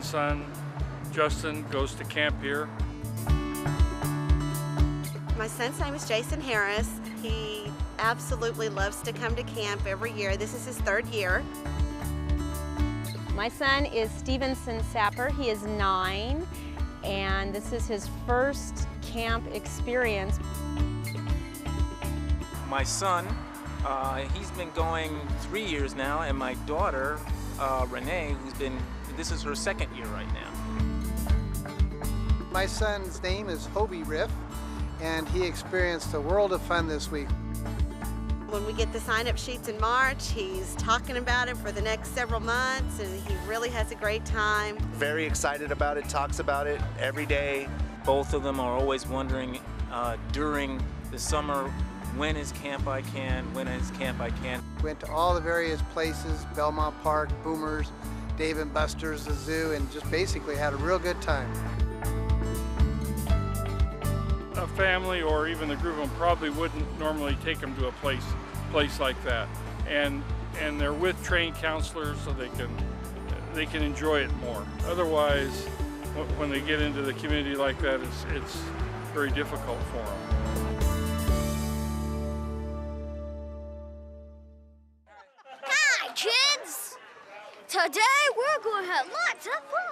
grandson, Justin, goes to camp here. My son's name is Jason Harris. He absolutely loves to come to camp every year. This is his 3rd year. My son is Stevenson Sapper. He is 9, and this is his first camp experience. My son, he's been going 3 years now, and my daughter, Renee, this is her 2nd year right now. My son's name is Hobie Riff, and he experienced a world of fun this week. When we get the sign-up sheets in March, he's talking about it for the next several months, and he really has a great time. Very excited about it, talks about it every day. Both of them are always wondering during the summer, when is Camp I Can, when is Camp I Can. Went to all the various places, Belmont Park, Boomers, Dave and Buster's, the zoo, and just basically had a real good time. A family or even the group of them probably wouldn't normally take them to a place like that. And they're with trained counselors so they can enjoy it more. Otherwise, when they get into the community like that, it's very difficult for them. Hi, kids! Today we're going to have lots of fun.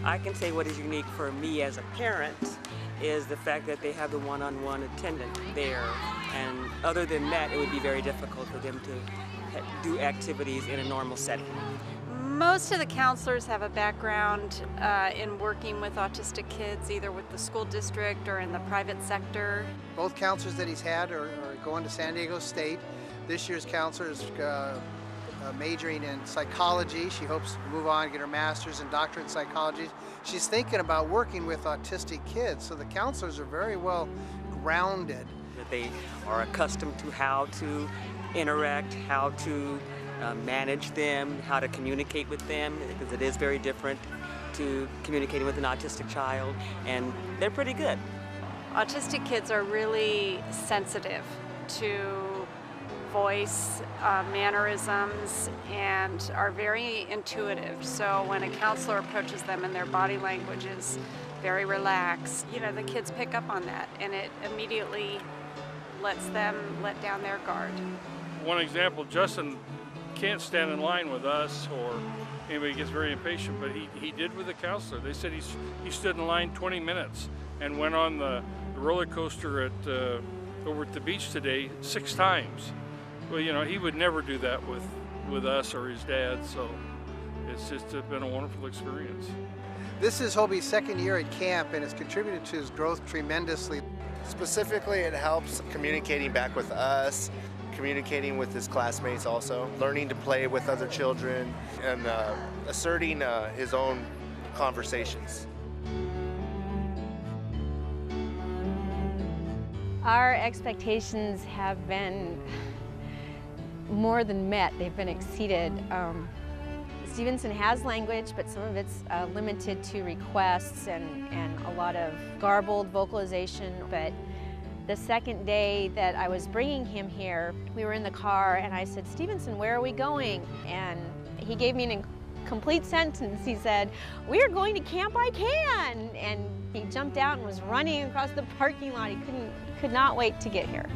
I can say what is unique for me as a parent is the fact that they have the one-on-one attendant there. And other than that, it would be very difficult for them to do activities in a normal setting. Most of the counselors have a background in working with autistic kids, either with the school district or in the private sector. Both counselors that he's had are going to San Diego State. This year's counselor is majoring in psychology. She hopes to move on and get her master's and doctorate in psychology. She's thinking about working with autistic kids, so the counselors are very well grounded. That they are accustomed to how to interact, how to manage them, how to communicate with them, because it is very different to communicating with an autistic child, and they're pretty good. Autistic kids are really sensitive to voice, mannerisms, and are very intuitive. So when a counselor approaches them and their body language is very relaxed, the kids pick up on that, and it immediately lets them let down their guard. One example, Justin can't stand in line with us or anybody gets very impatient, but he did with the counselor. They said he stood in line 20 minutes and went on the roller coaster over at the beach today 6 times. Well, he would never do that with us or his dad, so it's just been a wonderful experience. This is Hobie's 2nd year at camp, and it's contributed to his growth tremendously. Specifically, it helps communicating back with us, communicating with his classmates also, learning to play with other children, and asserting his own conversations. Our expectations have been more than met. They've been exceeded. Stevenson has language, but some of it's limited to requests and a lot of garbled vocalization. But the second day that I was bringing him here, we were in the car and I said, "Stevenson, where are we going?" And he gave me an incomplete sentence. He said, "We are going to Camp I Can!" And he jumped out and was running across the parking lot. He could not wait to get here.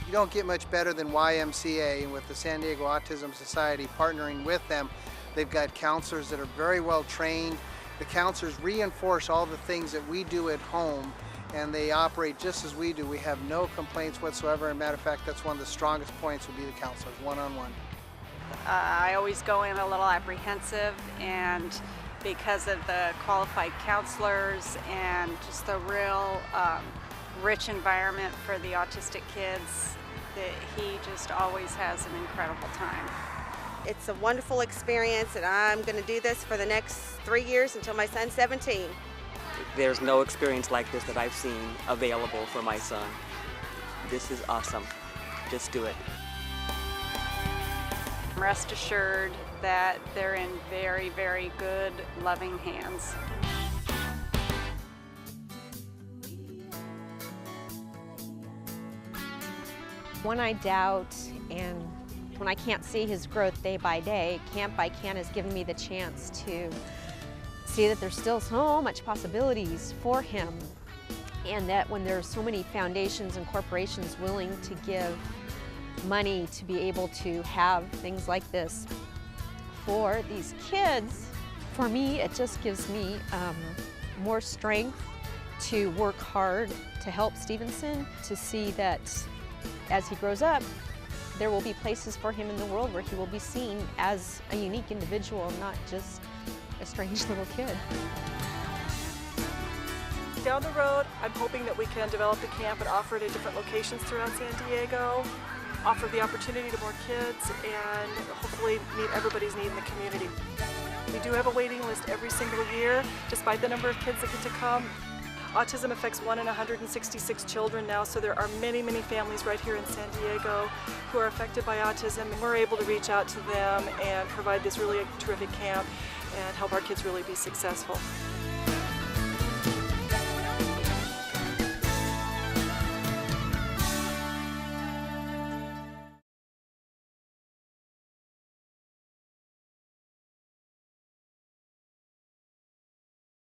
You don't get much better than YMCA, and with the San Diego Autism Society partnering with them, they've got counselors that are very well trained. The counselors reinforce all the things that we do at home, and they operate just as we do. We have no complaints whatsoever. As a matter of fact, that's one of the strongest points would be the counselors, one-on-one. I always go in a little apprehensive, and because of the qualified counselors and just the real rich environment for the autistic kids, that he just always has an incredible time. It's a wonderful experience, and I'm going to do this for the next 3 years until my son's 17. There's no experience like this that I've seen available for my son. This is awesome. Just do it. Rest assured that they're in very, very good, loving hands. when I doubt and when I can't see his growth day by day, Camp by Can has given me the chance to see that there's still so much possibilities for him, and that when there's so many foundations and corporations willing to give money to be able to have things like this for these kids, for me it just gives me more strength to work hard to help Stevenson, to see that as he grows up, there will be places for him in the world where he will be seen as a unique individual, not just a strange little kid. Down the road, I'm hoping that we can develop the camp and offer it at different locations throughout San Diego, offer the opportunity to more kids, and hopefully meet everybody's need in the community. We do have a waiting list every single year, despite the number of kids that get to come. Autism affects 1 in 166 children now, so there are many, many families right here in San Diego who are affected by autism, and we're able to reach out to them and provide this really terrific camp and help our kids really be successful.